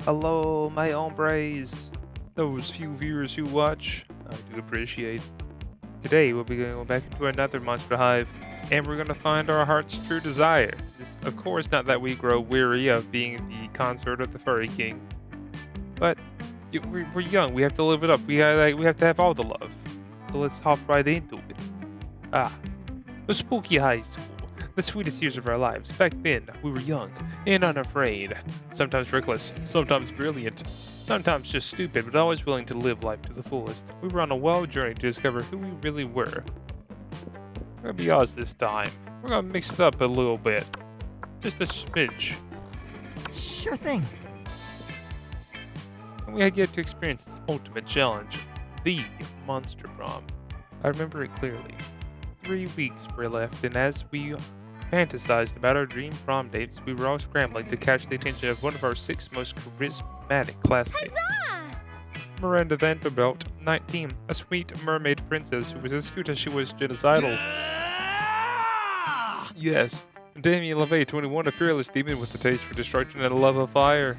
Hello, my hombres. Those few viewers who watch, I do appreciate. Today we'll be going back into another monster hive, and we're gonna find our heart's true desire. It's, of course, not that we grow weary of being the consort of the furry king, but we're young. We have to live it up. We have to have all the love. So let's hop right into it. Ah, the spooky high school. The sweetest years of our lives. Back then, we were young and unafraid. Sometimes reckless, sometimes brilliant, sometimes just stupid, but always willing to live life to the fullest. We were on a wild journey to discover who we really were. We're gonna be Oz this time. We're gonna mix it up a little bit. Just a smidge. Sure thing. And we had yet to experience this ultimate challenge. The Monster Prom. I remember it clearly. 3 weeks were left, and as we fantasized about our dream prom dates, we were all scrambling to catch the attention of one of our 6 most charismatic classmates. Huzzah! Miranda Vanderbilt, 19, a sweet mermaid princess who was as cute as she was genocidal. Yes. Damien LeVay, 21, a fearless demon with a taste for destruction and a love of fire.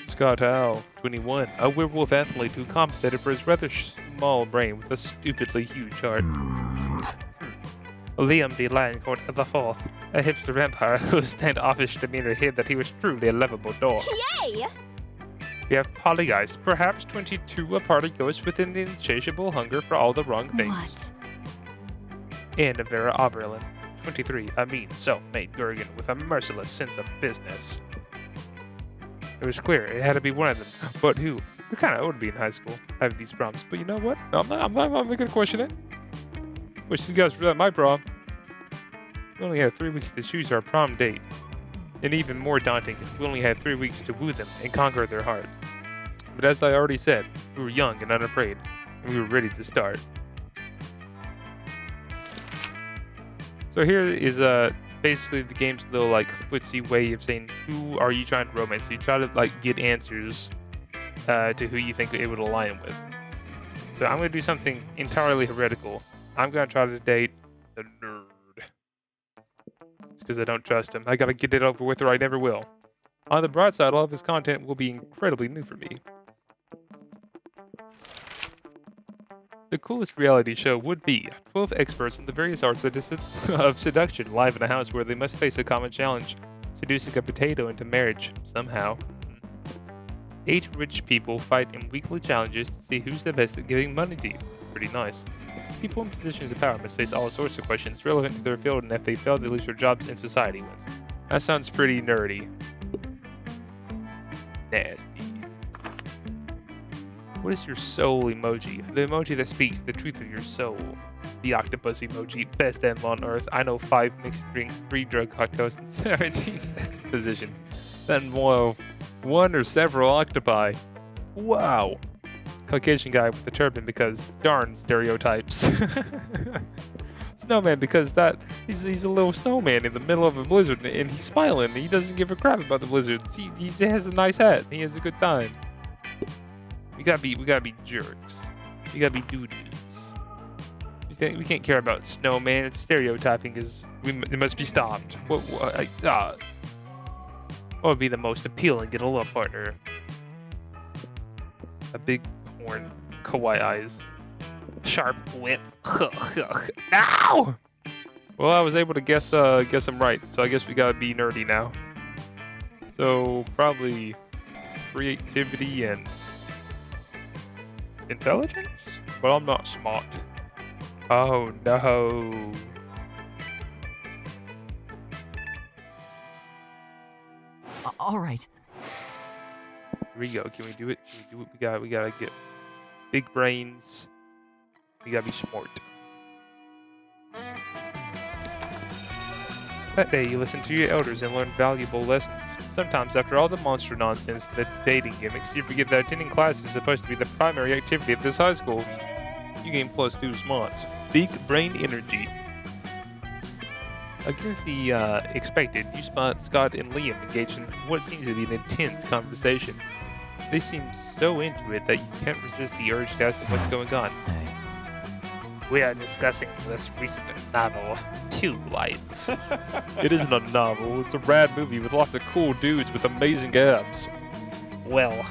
Scott Howe, 21, a werewolf athlete who compensated for his rather small brain with a stupidly huge heart. Liam D. Lioncourt IV, a hipster vampire whose standoffish demeanor hid that he was truly a lovable dog. Yay! We have Polly Ice, perhaps 22, a party ghost with an insatiable hunger for all the wrong things. What? And Vera Oberlin, 23, a mean, self-made Gurgan with a merciless sense of business. It was clear it had to be one of them, but who? We're kind of old to be in high school, having these proms. But you know what? I'm not gonna question it. Wish you guys were at my prom. We only had 3 weeks to choose our prom date. And even more daunting, we only had 3 weeks to woo them and conquer their heart. But as I already said, we were young and unafraid, and we were ready to start. So here is basically the game's little like footsie way of saying who are you trying to romance. So you try to like get answers to who you think it would align with. So I'm gonna do something entirely heretical. I'm gonna try to date the nerd. Because I don't trust him. I gotta get it over with or I never will. On the bright side, all of his content will be incredibly new for me. The coolest reality show would be 12 experts in the various arts of seduction live in a house where they must face a common challenge, seducing a potato into marriage, somehow. 8 rich people fight in weekly challenges to see who's the best at giving money to you. Pretty nice. People in positions of power must face all sorts of questions relevant to their field, and if they fail, they lose their jobs and society wins. That sounds pretty nerdy. Nasty. What is your soul emoji? The emoji that speaks the truth of your soul. The octopus emoji, best animal on earth. I know 5 mixed drinks, 3 drug cocktails, and 17 sex positions. Then more, 1 or several octopi. Wow. Caucasian guy with a turban because darn stereotypes. Snowman because he's a little snowman in the middle of a blizzard and he's smiling. He doesn't give a crap about the blizzards. He has a nice hat. He has a good time. We gotta be jerks. We gotta be doo-doos. We can't care about snowman. It's stereotyping it must be stopped. What would be the most appealing in a love partner? A big horn, kawaii eyes, sharp wit. Ow! Well, I was able to guess them right, so I guess we gotta be nerdy now. So probably creativity and intelligence? But I'm not smart. Oh no. All right. Here we go. Can we do it? We gotta get big brains. We gotta be smart. That day, you listen to your elders and learn valuable lessons. Sometimes, after all the monster nonsense and the dating gimmicks, you forget that attending class is supposed to be the primary activity at this high school. You gain +2 smarts. Big brain energy. Against the expected, you spot Scott and Liam engaged in what seems to be an intense conversation. They seem so into it that you can't resist the urge to ask them what's going on. Hey. We are discussing this recent novel, Two Lights. It isn't a novel, it's a rad movie with lots of cool dudes with amazing abs. Well,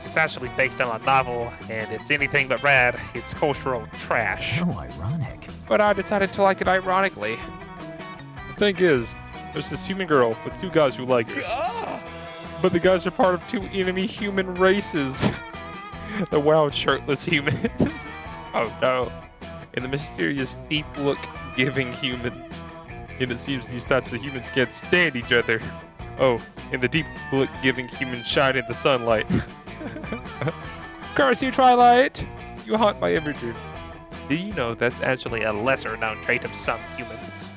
it's actually based on a novel, and it's anything but rad. It's cultural trash. How ironic. But I decided to like it ironically. The thing is, there's this human girl with two guys who like her. But the guys are part of two enemy human races. The wild shirtless humans. Oh no. And the mysterious deep look giving humans. And it seems these types of humans can't stand each other. Oh, and the deep look giving humans shine in the sunlight. Curse you, Twilight! You haunt my imagery. Do you know that's actually a lesser known trait of some humans?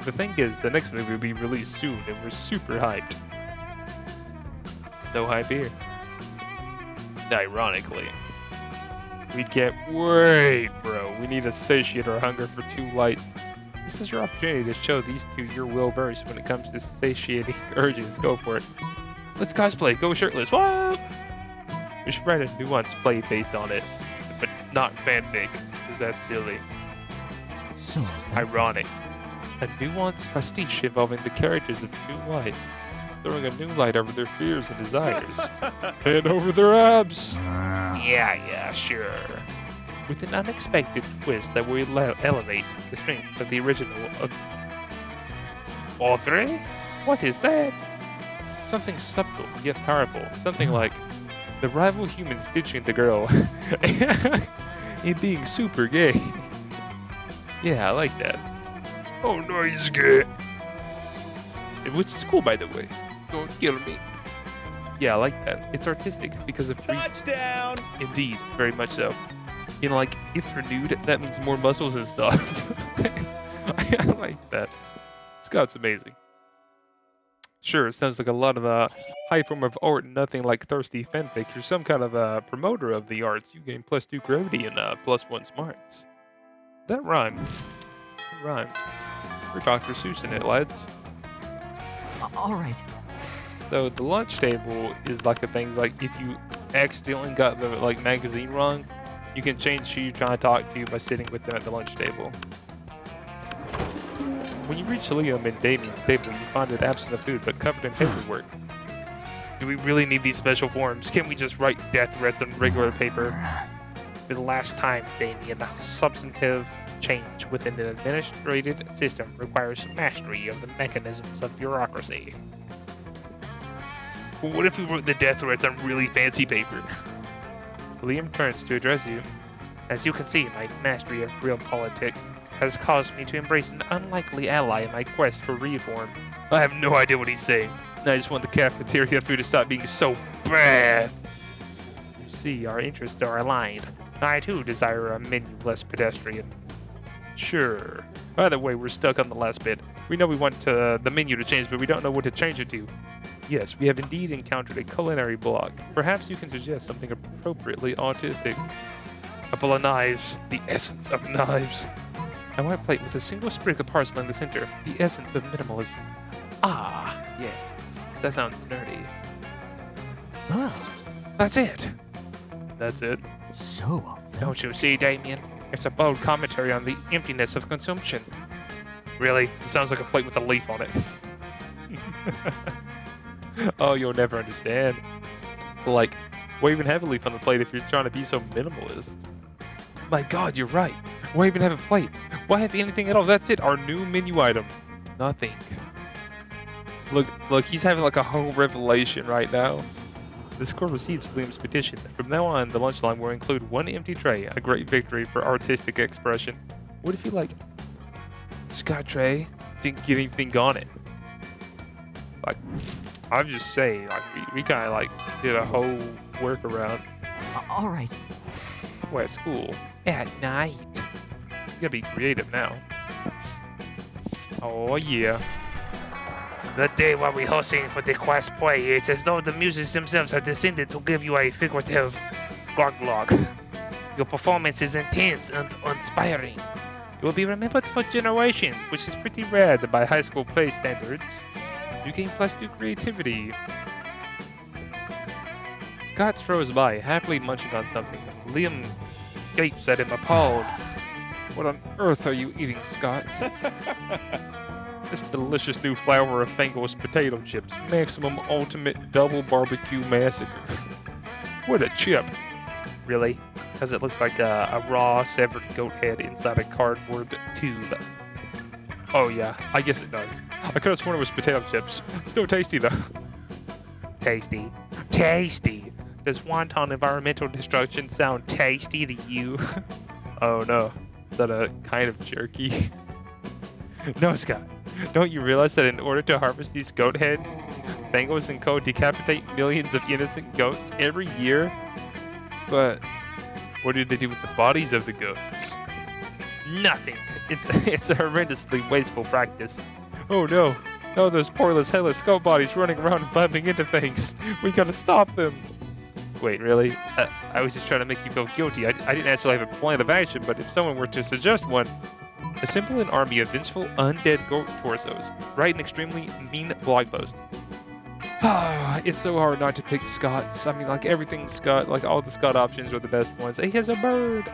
The thing is, the next movie will be released soon and we're super hyped. No hype here. Ironically. We can't wait, bro. We need to satiate our hunger for two lights. This is your opportunity to show these two your well-versed when it comes to satiating urges. Go for it. Let's cosplay. Go shirtless. What? We should write a nuanced play based on it, but not fanfic, because that's silly. So Ironic. A nuanced pastiche involving the characters of two lights, throwing a new light over their fears and desires, and over their abs. Yeah, sure. With an unexpected twist that will elevate the strength of the original. Audrey? What is that? Something subtle yet powerful. Something like the rival humans ditching the girl and being super gay. Yeah, I like that. Oh no, he's gay. Which is cool, by the way. Don't kill me. Yeah, I like that. It's artistic because of touchdown. Indeed, very much so. And like, if they're nude, that means more muscles and stuff. I like that. Scott's amazing. Sure, it sounds like a lot of high form of art, nothing like thirsty fanfic. You're some kind of a promoter of the arts. You gain +2 gravity and +1 smarts. That rhymed. It rhymed. We're Dr. Seuss in it, lads. All right. So the lunch table is like a thing. Like if you accidentally got the magazine wrong, you can change who you're trying to talk to by sitting with them at the lunch table. When you reach Liam and Damien's table, you find it absent of food but covered in paperwork. Do we really need these special forms? Can't we just write death threats on regular paper? For the last time, Damien, substantive change within the administrative system requires mastery of the mechanisms of bureaucracy. Well, what if we wrote the death threats on really fancy paper? Liam turns to address you. As you can see, my mastery of realpolitik has caused me to embrace an unlikely ally in my quest for reform. I have no idea what he's saying. I just want the cafeteria food to stop being so bad. You see, our interests are aligned. I too desire a menu less pedestrian. Sure. By the way, we're stuck on the last bit. We know we want the menu to change, but we don't know what to change it to. Yes, we have indeed encountered a culinary block. Perhaps you can suggest something appropriately autistic. A bowl of knives, the essence of knives. A white plate with a single sprig of parsley in the center, the essence of minimalism. Ah, yes, that sounds nerdy. That's it. That's it. So authentic. Don't you see, Damien? It's a bold commentary on the emptiness of consumption. Really? It sounds like a plate with a leaf on it. Oh, you'll never understand. Like, why even have a leaf on the plate if you're trying to be so minimalist? My god, you're right. Why even have a plate? Why have anything at all? That's it, our new menu item. Nothing. Look, he's having like a whole revelation right now. The score receives Liam's petition. From now on, the lunch line will include one empty tray, a great victory for artistic expression. What if you Scott tray didn't get anything on it? I'm just saying, we kind of did a whole workaround. All right. We're at school at night. You gotta be creative now. Oh yeah. The day while rehearsing for the quest play, it's as though the muses themselves have descended to give you a figurative glog. Your performance is intense and inspiring. It will be remembered for generations, which is pretty rare by high school play standards. You gain +2 creativity. Scott throws by, happily munching on something. Liam gapes at him appalled. What on earth are you eating, Scott? This delicious new flavor of Fango's potato chips. Maximum ultimate double barbecue massacre. What a chip. Really? Because it looks like a raw severed goat head inside a cardboard tube. Oh yeah, I guess it does. I could have sworn it was potato chips. Still tasty though. Tasty. Tasty! Does wanton environmental destruction sound tasty to you? Oh no. Is that a kind of jerky? No, Scott. Don't you realize that in order to harvest these goat heads, Bengals and Co. decapitate millions of innocent goats every year? But what do they do with the bodies of the goats? Nothing. It's a horrendously wasteful practice. Oh no. No, those poreless, headless goat bodies running around and bumping into things. We gotta stop them. Wait, really? I was just trying to make you feel guilty. I didn't actually have a plan of action, but if someone were to suggest one, assemble an army of vengeful undead goat torsos. Write an extremely mean blog post. It's so hard not to pick Scott's. I mean, like everything Scott, like all the Scott options are the best ones. He has a bird.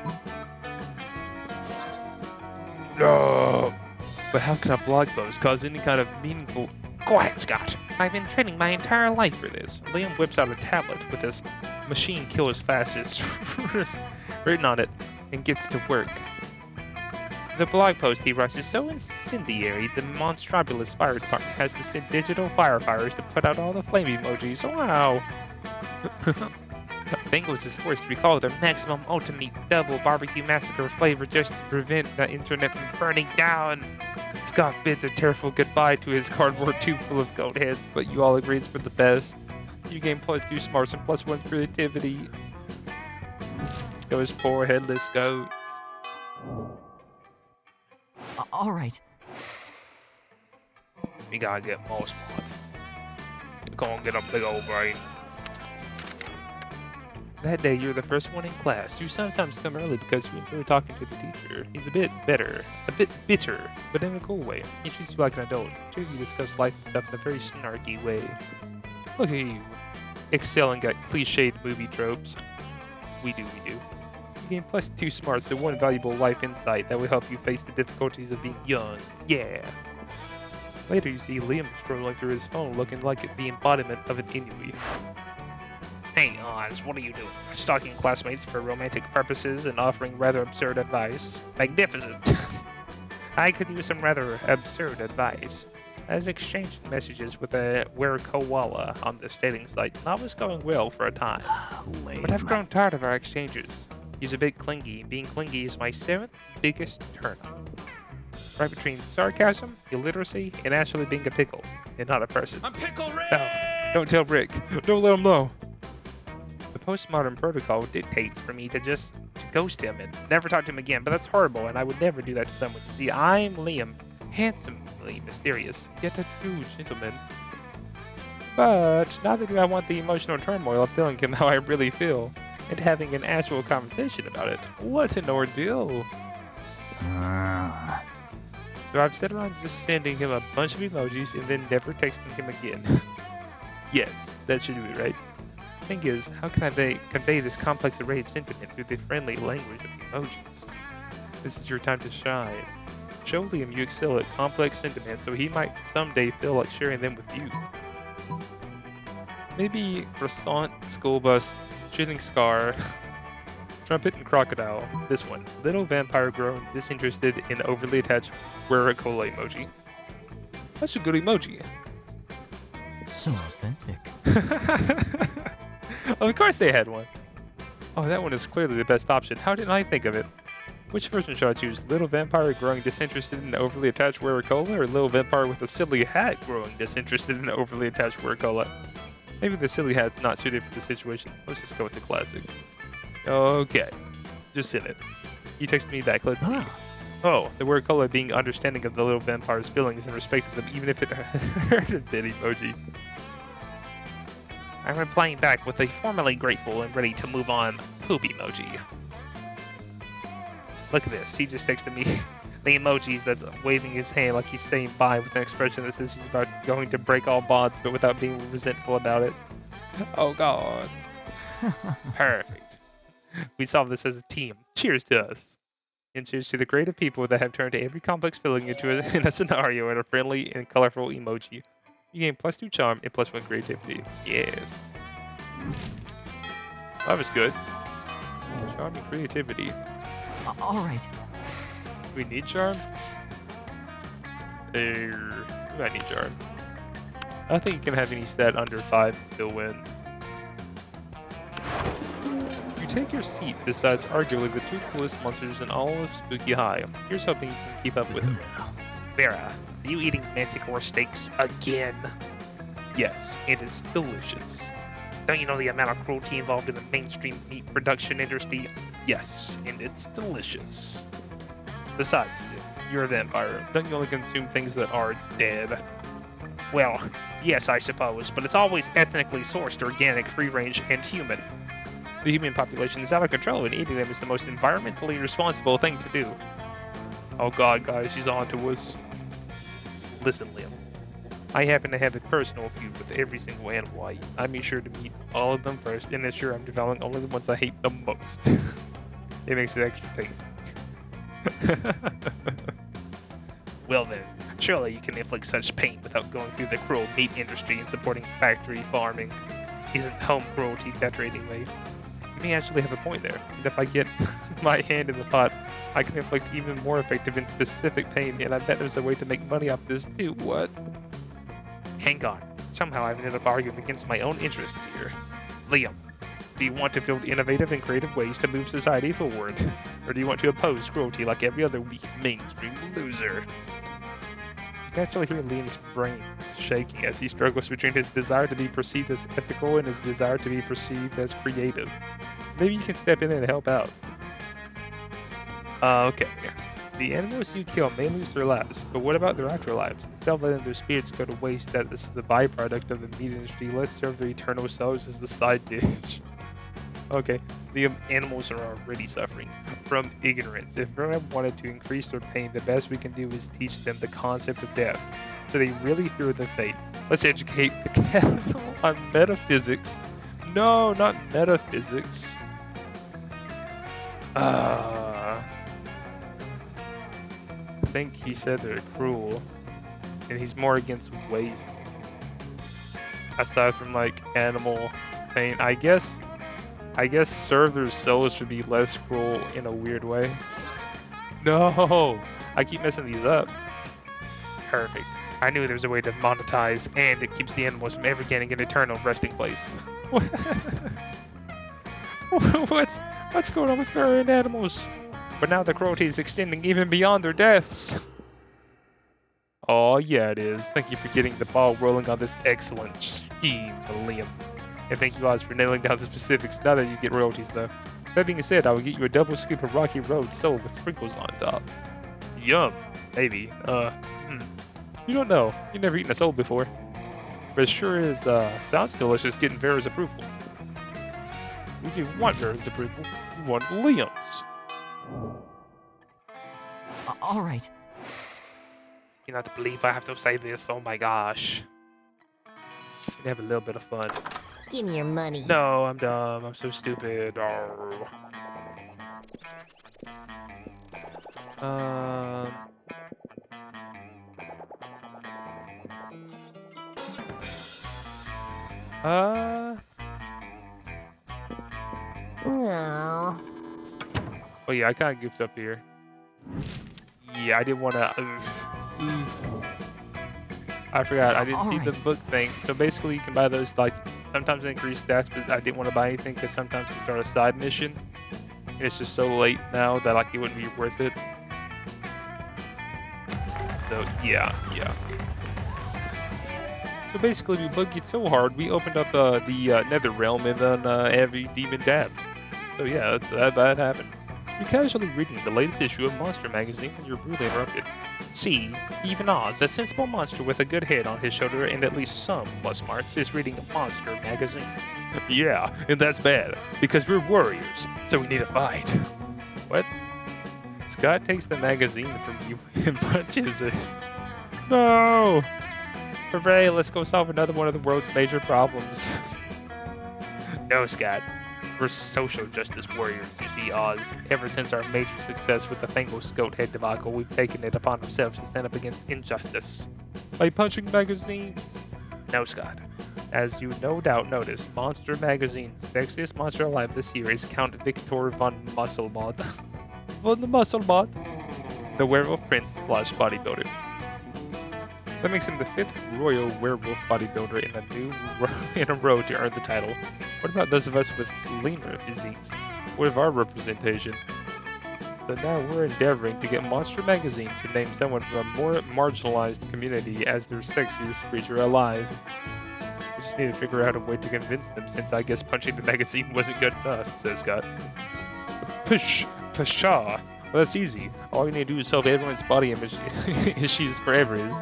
No. But how can a blog post cause any kind of meaningful... Quiet, Scott. I've been training my entire life for this. Liam whips out a tablet with his machine kill as fast as written on it and gets to work. The blog post he writes is so incendiary, the Monstrobulous Fire Department has to send digital firefighters to put out all the flame emojis. Wow! Bengals is forced to recall their maximum ultimate double barbecue massacre flavor just to prevent the internet from burning down. Scott bids a tearful goodbye to his cardboard tube full of goat heads, but you all agree it's for the best. You gain +2 smarts and +1 creativity. Those poor headless goats. All right. We gotta get more smart. Go on, get a big old brain. That day, you're the first one in class. You sometimes come early because you enjoy talking to the teacher. He's a bit bitter, but in a cool way. He treats you like an adult. Two of you discuss life and stuff in a very snarky way. Look at you, excelling at cliched movie tropes. We do. You gain +2 smarts and 1 valuable life insight that will help you face the difficulties of being young. Yeah. Later, you see Liam scrolling through his phone looking like the embodiment of an Inuit. Hey, Oz, what are you doing? Stalking classmates for romantic purposes and offering rather absurd advice? Magnificent! I could use some rather absurd advice. I was exchanging messages with a were-koala on this dating site, and all was going well for a time. Lame. But I've grown tired of our exchanges. He's a bit clingy, and being clingy is my 7th biggest turn-on. Right between sarcasm, illiteracy, and actually being a pickle, and not a person. I'm Pickle Rick! No, don't tell Rick. Don't let him know. The postmodern protocol dictates for me to just ghost him and never talk to him again, but that's horrible, and I would never do that to someone. You see, I'm Liam, handsomely mysterious, yet a true gentleman. But neither do I want the emotional turmoil of telling him how I really feel, and having an actual conversation about it. What an ordeal! So I've settled on just sending him a bunch of emojis and then never texting him again. Yes, that should do it, right? Thing is, how can I convey this complex array of sentiment through the friendly language of emojis? This is your time to shine. Show Liam you excel at complex sentiments so he might someday feel like sharing them with you. Maybe croissant, school bus, shooting scar, trumpet and crocodile. This one. Little vampire grown, disinterested, and overly attached were-a-cola emoji. That's a good emoji. So authentic. Of course they had one. Oh, that one is clearly the best option. How didn't I think of it? Which version should I choose? Little vampire growing disinterested and overly attached were-a-cola, or little vampire with a silly hat growing disinterested and overly attached were-a-cola? Maybe the silly hat's not suited for the situation. Let's just go with the classic. Okay. Just send it. You texted me back. Let's see. Oh, the were-a-cola being understanding of the little vampire's feelings and respecting them even if it hurt a bit emoji. I'm replying back with a formally grateful and ready to move on poop emoji. Look at this. He just texted me the emojis that's waving his hand like he's staying by with an expression that says he's about going to break all bonds but without being resentful about it. Oh god. Perfect. We solved this as a team. Cheers to us. Answers to the creative people that have turned every complex feeling into in a scenario and a friendly and colorful emoji. You gain +2 charm and +1 creativity. Yes. That was good. Charm and creativity. All right. We need charm? We might need charm. I don't think you can have any stat under 5 and still win. You take your seat besides arguably the 2 coolest monsters in all of Spooky High. Here's hoping you can keep up with them. Vera, are you eating manticore steaks again? Yes, it is delicious. Don't you know the amount of cruelty involved in the mainstream meat production industry? Yes, and it's delicious. Besides, you're a vampire. Don't you only consume things that are dead? Well, yes, I suppose, but it's always ethnically sourced, organic, free-range, and human. The human population is out of control, and eating them is the most environmentally responsible thing to do. Oh god, guys, he's on to us. Listen, Liam. I happen to have a personal feud with every single animal I eat. I make sure to meet all of them first, and ensure I'm devouring only the ones I hate the most. It makes it extra tasty. Well then, surely you can inflict such pain without going through the cruel meat industry and supporting factory farming. Isn't home cruelty better anyway? You may actually have a point there, and if I get my hand in the pot, I can inflict even more effective and specific pain, and I bet there's a way to make money off this too. What? Hang on. Somehow I've ended up arguing against my own interests here. Liam, do you want to build innovative and creative ways to move society forward? Or do you want to oppose cruelty like every other weak mainstream loser? You can actually hear Liam's brains shaking as he struggles between his desire to be perceived as ethical and his desire to be perceived as creative. Maybe you can step in and help out. Okay. The animals you kill may lose their lives, but what about their actual lives? Instead of letting their spirits go to waste that this is the byproduct of the meat industry, let's serve their eternal selves as the side dish. Okay, the animals are already suffering from ignorance. If everyone wanted to increase their pain, the best we can do is teach them the concept of death, so they really fear their fate. Let's educate the cattle on metaphysics. No, not metaphysics. I think he said they're cruel, and he's more against waste. Aside from like animal pain, I guess serve their souls should be less cruel in a weird way. No, I keep messing these up. Perfect. I knew there was a way to monetize, and it keeps the animals from ever getting an eternal resting place. What's going on with furry animals? But now the cruelty is extending even beyond their deaths. Oh yeah, it is. Thank you for getting the ball rolling on this excellent scheme, Liam. And thank you guys for nailing down the specifics now that you get royalties though. That being said, I will get you a double scoop of Rocky Road sold with sprinkles on top. Yum. Maybe. You don't know. You've never eaten a soul before. But it sure is, sounds delicious getting Vera's approval. If you want Vera's approval, you want Liam's. All right. You not believe I have to say this. Oh my gosh. You can have a little bit of fun. Give me your money. No, I'm dumb. I'm so stupid. Oh. No. Oh yeah, I kind of goofed up here. Yeah, I didn't want to. I forgot. I didn't see the book thing. So basically, you can buy those like sometimes they increase stats, but I didn't want to buy anything because sometimes you start a side mission, and it's just so late now that like it wouldn't be worth it. So yeah. So basically, we bugged it so hard, we opened up the Nether Realm, and then every demon dabbed. So yeah, that happened. You're casually reading the latest issue of Monster Magazine when you're rudely interrupted. See, even Oz, a sensible monster with a good head on his shoulder and at least some plus smarts, is reading a Monster Magazine. Yeah, and that's bad, because we're warriors, so we need to fight. What? Scott takes the magazine from you and punches it. No! Hooray, let's go solve another one of the world's major problems. No, Scott. We're social justice warriors, you see, Oz. Ever since our major success with the Fango Scout head debacle, we've taken it upon ourselves to stand up against injustice. By punching magazines. No, Scott. As you no doubt noticed, Monster Magazine's sexiest monster alive this year is Count Victor von Musselbot. Von the Musselbot. The werewolf prince / bodybuilder. That makes him the 5th royal werewolf bodybuilder in a row to earn the title. What about those of us with leaner physiques? What of our representation? So now we're endeavoring to get Monster Magazine to name someone from a more marginalized community as their sexiest creature alive. We just need to figure out a way to convince them, since I guess punching the magazine wasn't good enough, says Scott. Pshaw. Well, that's easy. All we need to do is solve everyone's body image issues forever is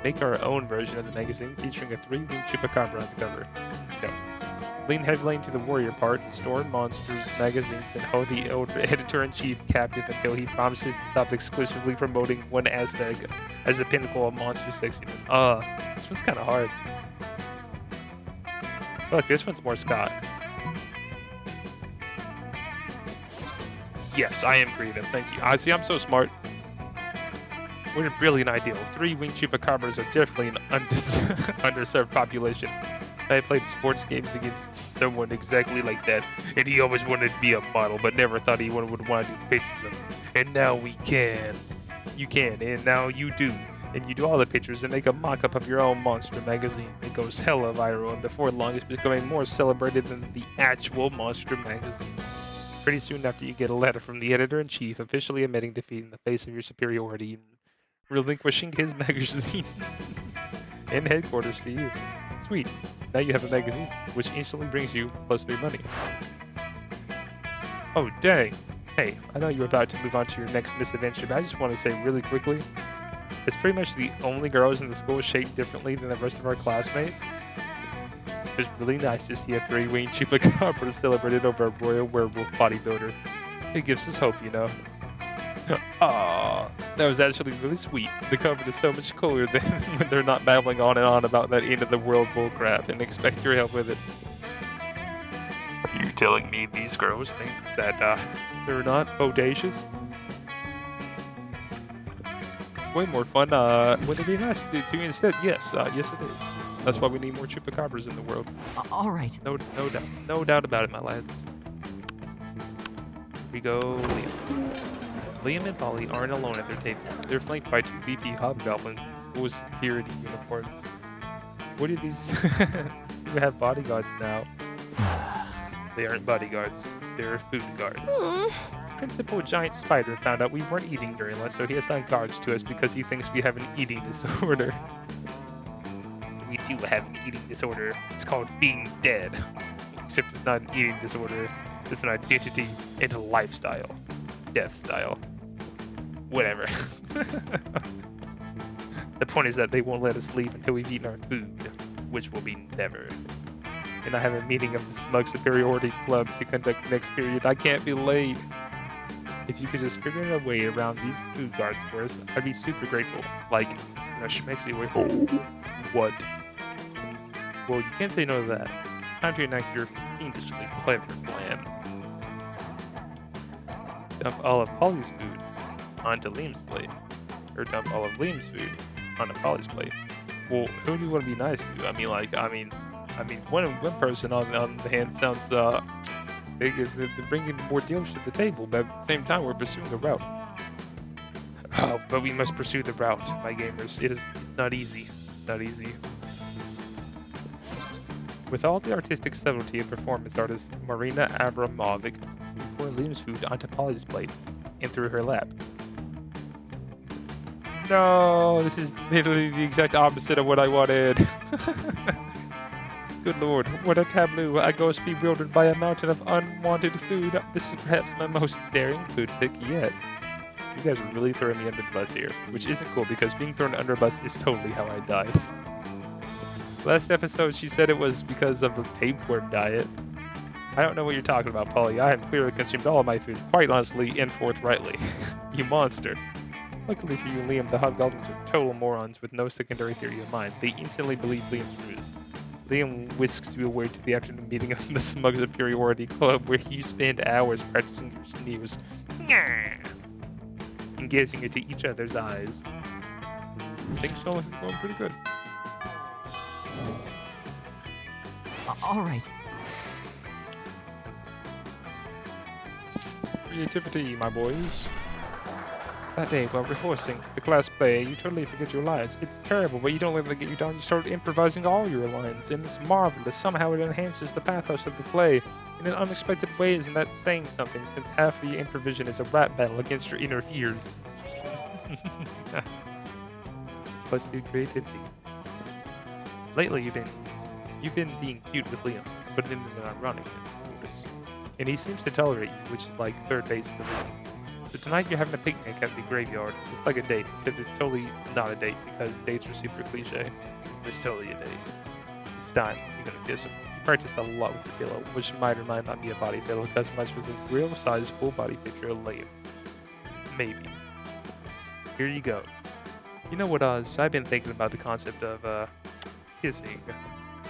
make our own version of the magazine featuring a 3-winged chupacabra on the cover. No. Lean heavily into the warrior part, store monsters, magazines, and hold the editor-in-chief captive until he promises to stop exclusively promoting one aspect as the pinnacle of monster sexiness. This one's kind of hard. Look, this one's more Scott. Yes, I am creative, thank you. I see, I'm so smart. What a brilliant ideal. 3-winged chupacabras are definitely an underserved population. I played sports games against someone exactly like that, and he always wanted to be a model, but never thought he would want to do pictures of him. And now we can. You can, and now you do. And you do all the pictures and make a mock-up of your own monster magazine. It goes hella viral, and before long it's becoming more celebrated than the actual monster magazine. Pretty soon after, you get a letter from the editor-in-chief officially admitting defeat in the face of your superiority and relinquishing his magazine and headquarters to you. Sweet. Now you have a magazine, which instantly brings you close to your money. Oh, dang. Hey, I know you're about to move on to your next misadventure, but I just want to say really quickly, it's pretty much the only girls in the school shaped differently than the rest of our classmates. It's really nice to see a 3-winged chupacabra celebrated over a royal werewolf bodybuilder. It gives us hope, you know. Aww, that was actually really sweet. The cover is so much cooler than when they're not babbling on and on about that end of the world bullcrap and expect your help with it. Are you telling me these girls think that they're not bodacious? It's way more fun when they be nice to instead. Yes, yes it is. That's why we need more chupacabras in the world. All right. No doubt about it, my lads. Here we go, Liam. Liam and Polly aren't alone at their table. They're flanked by 2 beefy hobgoblins in school security uniforms. What are these? You have bodyguards now. They aren't bodyguards. They're food guards. Principal Giant Spider found out we weren't eating during lunch, so he assigned guards to us because he thinks we have an eating disorder. We do have an eating disorder. It's called being dead. Except it's not an eating disorder. It's an identity and a lifestyle. Death style. Whatever. The point is that they won't let us leave until we've eaten our food, which will be never. And I have a meeting of the Smug Superiority Club to conduct the next period. I can't be late. If you could just figure out a way around these food guards for us, I'd be super grateful. Like, in a schmexy way. Oh, what? Well, you can't say no to that. Time to enact your fiendishly clever plan. Dump all of Polly's food onto Liam's plate. Or dump all of Liam's food onto Polly's plate. Well, who do you want to be nice to? I mean, one person on the hand sounds, they're bringing more deals to the table, but at the same time, we're pursuing a route. Oh, but we must pursue the route, my gamers. It's not easy. It's not easy. With all the artistic subtlety of performance artist Marina Abramovic, we pour Liam's food onto Polly's plate and through her lap. No, this is literally the exact opposite of what I wanted. Good lord, what a tableau. I go bewildered by a mountain of unwanted food. This is perhaps my most daring food pick yet. You guys are really throwing me under the bus here, which isn't cool because being thrown under a bus is totally how I died. Last episode, she said it was because of the tapeworm diet. I don't know what you're talking about, Polly. I have clearly consumed all of my food, quite honestly and forthrightly. You monster. Luckily for you and Liam, the hobgoblins are total morons with no secondary theory of mind. They instantly believe Liam's ruse. Liam whisks you away to the afternoon meeting of the Smug Superiority Club, where you spend hours practicing your sneers and gazing into each other's eyes. Things are going pretty good. All right. Creativity, my boys. That day, while rehearsing the class play, you totally forget your lines. It's terrible, but you don't let them get you down. You start improvising all your lines, and it's marvelous. Somehow it enhances the pathos of the play in an unexpected ways, and that's saying something, since half of your improvisation is a rap battle against your inner fears. Let's do creativity. Lately, you've been being cute with Liam, but in an ironic sense, of course. And he seems to tolerate you, which is like third base for Liam. So tonight you're having a picnic at the graveyard. It's like a date, except it's totally not a date because dates are super cliche. It's totally a date. It's time. You're gonna kiss him. You practiced a lot with your pillow, which might or might not be a body pillow customized with a real-size full-body picture of Liam. Maybe. Here you go. You know what, Oz? I've been thinking about the concept of kissing.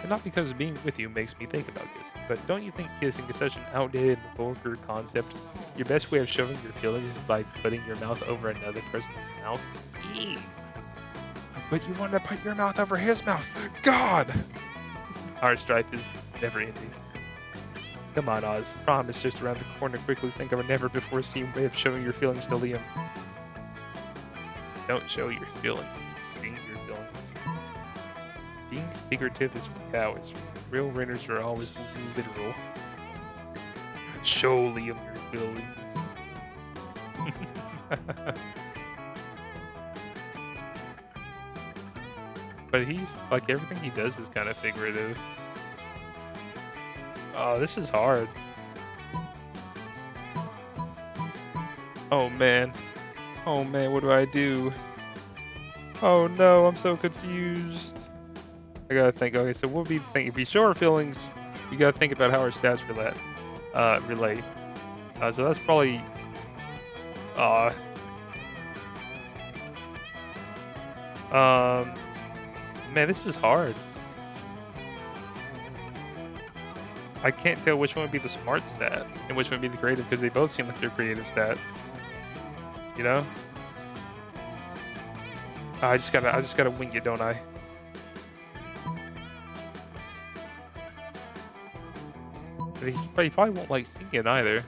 And not because being with you makes me think about kissing, but don't you think kissing is such an outdated and vulgar concept? Your best way of showing your feelings is by putting your mouth over another person's mouth? Ew. But you want to put your mouth over his mouth? God! Our strife is never ending. Come on, Oz. Prom is just around the corner. Quickly think of a never-before-seen way of showing your feelings to Liam. Don't show your feelings. Sing your feelings. Being figurative is for cowards. Real winners are always literal. Show Liam your feelings. But he's like, everything he does is kind of figurative. Oh, this is hard. Oh man. Oh man, what do I do? Oh no, I'm so confused. I gotta think. Okay, so what would be the thing? If you show our feelings, you gotta think about how our stats relate. So that's probably. Man, this is hard. I can't tell which one would be the smart stat and which one would be the creative because they both seem like they're creative stats. You know? I just gotta wing it, don't I? But he probably won't like sing it either.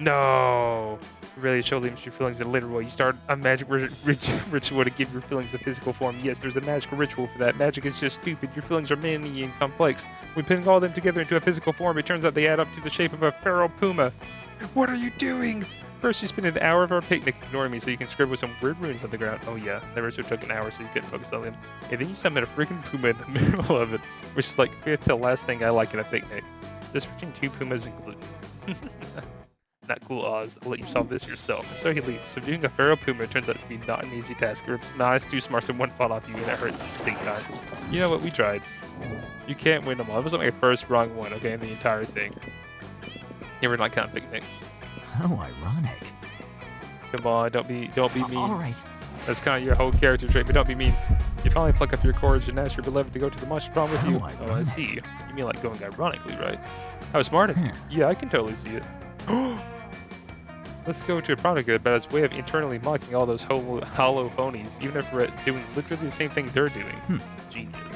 No! Really show them your feelings in literal. You start a magic ritual to give your feelings a physical form. Yes, there's a magical ritual for that. Magic is just stupid. Your feelings are many and complex. When putting all of them together into a physical form, it turns out they add up to the shape of a feral puma. What are you doing? First, you spend an hour of our picnic ignoring me so you can scribble some weird runes on the ground. Oh yeah, that ritual took an hour so you couldn't focus on them. And then you summon a freaking puma in the middle of it, which is like the last thing I like in a picnic. Just between two pumas and gluten. Not cool, Oz. I'll let you solve this yourself. And so he leaves. So doing a feral puma turns out to be not an easy task. Your eyes too smart and one fall off you and it hurts big time. You know what? We tried. You can't win them all. It was like my first wrong one, okay, in the entire thing. Yeah, we're not counting picnics. How ironic. Come on, don't be mean. All right. That's kind of your whole character trait, but don't be mean. You finally pluck up your courage and ask your beloved to go to the monster prom with you. How Oh, I see. You mean like going ironically, right? How smart of you. Yeah, I can totally see it. Let's go to a prom together, but as a way of internally mocking all those hollow phonies, even if we're doing literally the same thing they're doing. Genius.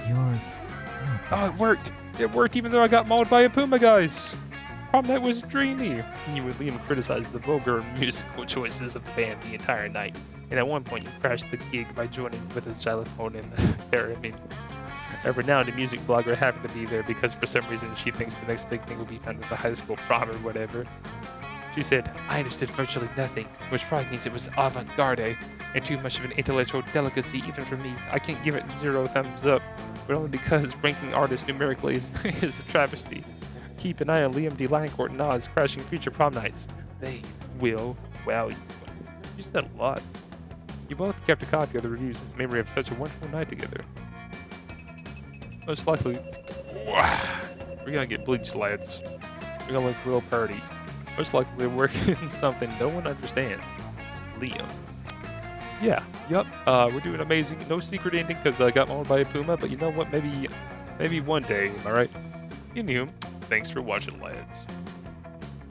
Oh, it worked! It worked even though I got mauled by a puma, guys! Prom night was dreamy! You and Liam criticized the vulgar musical choices of the band the entire night, and at one point you crashed the gig by joining with a xylophone and theremin. A renowned music blogger happened to be there because for some reason she thinks the next big thing will be found at the high school prom or whatever. She said, I understood virtually nothing, which probably means it was avant-garde, and too much of an intellectual delicacy even for me. I can't give it 0 thumbs up, but only because ranking artists numerically is a travesty. Keep an eye on Liam D. Lioncourt and Oz crashing future prom nights. They will wow you. You said a lot. You both kept a copy of the reviews as memory of such a wonderful night together. Most likely, we're gonna get bleached, lads. We're gonna look real purty. Most likely we're working something no one understands. Liam. Yeah, yep. We're doing amazing. No secret ending because I got mauled by a puma, but you know what? Maybe one day, am I right? Anywho, thanks for watching, lads.